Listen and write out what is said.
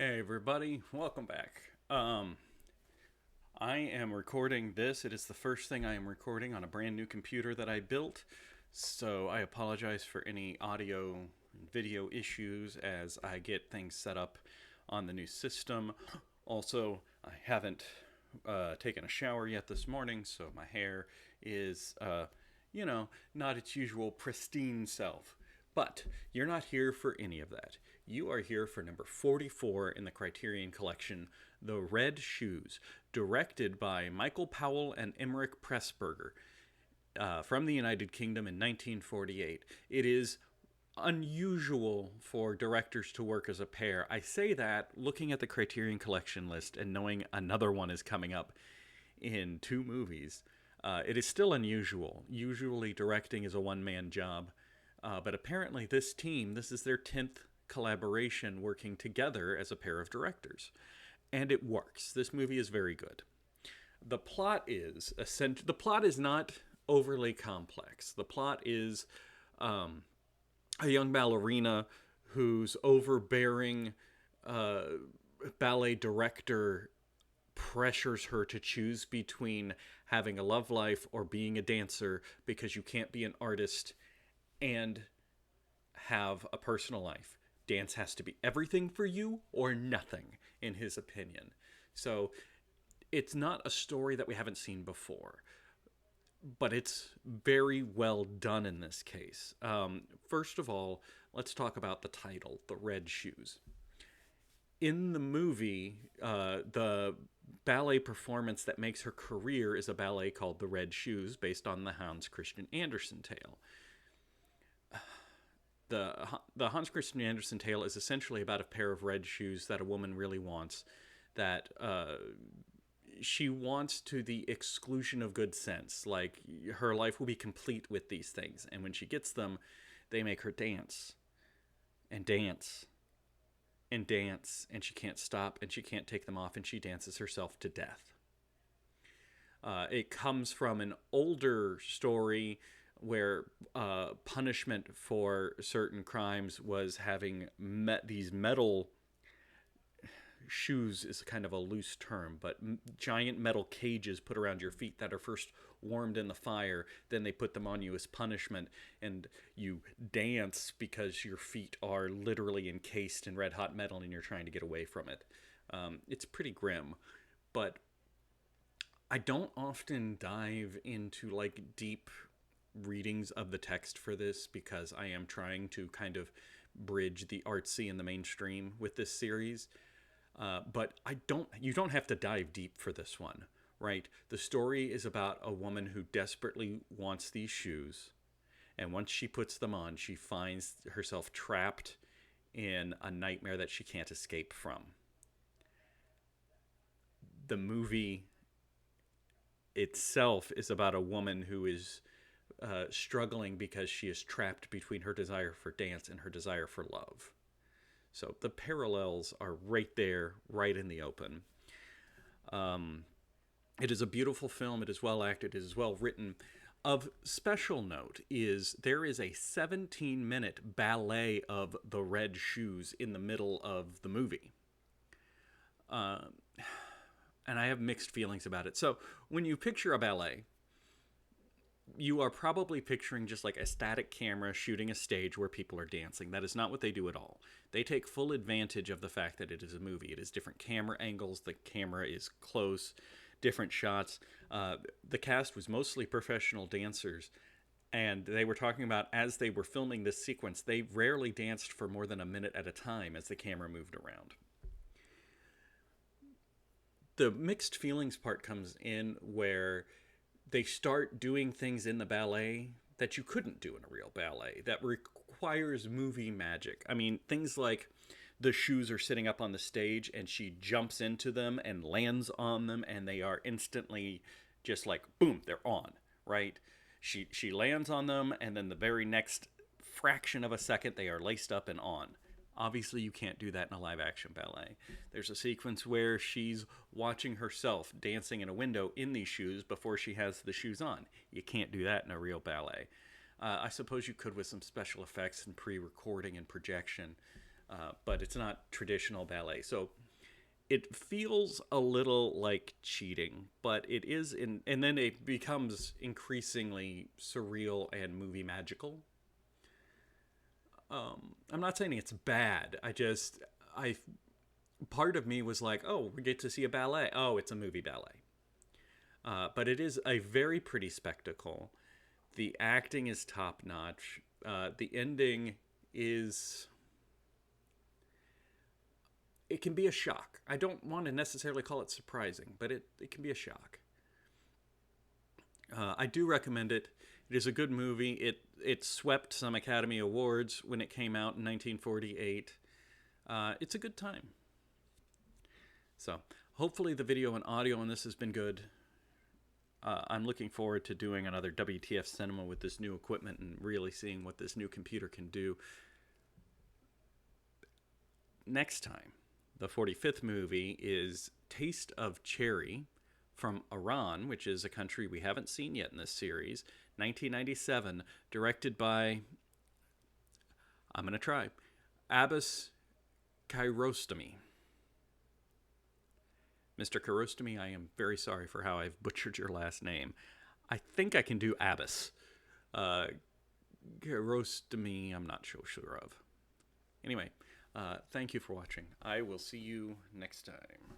Hey everybody, welcome back. I am recording this. It is the first thing I am recording on a brand new computer that I built. So I apologize for any audio and video issues as I get things set up on the new system. Also, I haven't taken a shower yet this morning, so my hair is, not its usual pristine self. But you're not here for any of that. You are here for number 44 in the Criterion collection, The Red Shoes, directed by Michael Powell and Emmerich Pressburger, from the United Kingdom in 1948. It is unusual for directors to work as a pair. I say that looking at the Criterion collection list and knowing another one is coming up in two movies. It is still unusual. Usually, directing is a one man job. But apparently, this is their 10th collaboration working together as a pair of directors. And it works. This movie is very good. The plot is not overly complex. The plot is um, a young ballerina whose overbearing uh, ballet director pressures her to choose between having a love life or being a dancer because you can't be an artist and have a personal life. Dance has to be everything for you or nothing, in his opinion. So it's not a story that we haven't seen before, but it's very well done in this case. First of all, let's talk about the title, The Red Shoes. In the movie, the ballet performance that makes her career is a ballet called The Red Shoes, based on the Hans Christian Andersen tale. The Hans Christian Andersen tale is essentially about a pair of red shoes that a woman really wants, that she wants to the exclusion of good sense. Like, her life will be complete with these things, and when she gets them, they make her dance and dance and dance, and she can't stop, and she can't take them off, and she dances herself to death. It comes from an older story where punishment for certain crimes was having these metal shoes is kind of a loose term, but giant metal cages put around your feet that are first warmed in the fire, then they put them on you as punishment, and you dance because your feet are literally encased in red hot metal and you're trying to get away from it. It's pretty grim, but I don't often dive into like deep readings of the text for this because I am trying to kind of bridge the artsy and the mainstream with this series. But you don't have to dive deep for this one, right? The story is about a woman who desperately wants these shoes, and once she puts them on, she finds herself trapped in a nightmare that she can't escape from. The movie itself is about a woman who is struggling because she is trapped between her desire for dance and her desire for love. So the parallels are right there, right in the open. Um, it is a beautiful film. It is well acted. It is well written. Of special note is there is a 17-minute ballet of the red shoes in the middle of the movie. Uh, and I have mixed feelings about it. So when you picture a ballet, you are probably picturing just like a static camera shooting a stage where people are dancing. That is not what they do at all. They take full advantage of the fact that it is a movie. It is different camera angles. The camera is close, different shots. The cast was mostly professional dancers. And they were talking about as they were filming this sequence, they rarely danced for more than a minute at a time as the camera moved around. The mixed feelings part comes in where they start doing things in the ballet that you couldn't do in a real ballet that requires movie magic. I mean, things like the shoes are sitting up on the stage and she jumps into them and lands on them and they are instantly just like boom, they're on, right? She lands on them and then the very next fraction of a second they are laced up and on. Obviously, you can't do that in a live action ballet. There's a sequence where she's watching herself dancing in a window in these shoes before she has the shoes on. You can't do that in a real ballet. I suppose you could with some special effects and pre recording and projection. but it's not traditional ballet. So it feels a little like cheating, but it is in, and then it becomes increasingly surreal and movie magical. I'm not saying it's bad. I part of me was like, oh, we get to see a ballet. Oh, it's a movie ballet. But it is a very pretty spectacle. The acting is top notch. The ending is. It can be a shock. I don't want to necessarily call it surprising, but it can be a shock. I do recommend it. It is a good movie. It swept some Academy Awards when it came out in 1948. It's a good time. So hopefully the video and audio on this has been good. I'm looking forward to doing another WTF cinema with this new equipment and really seeing what this new computer can do. Next time, the 45th movie is Taste of Cherry from Iran, which is a country we haven't seen yet in this series. 1997, directed by, I'm going to try, Abbas Kiarostami. Mr. Kiarostami, I am very sorry for how I've butchered your last name. I think I can do Abbas. Kiarostami, I'm not so sure of. Anyway, thank you for watching. I will see you next time.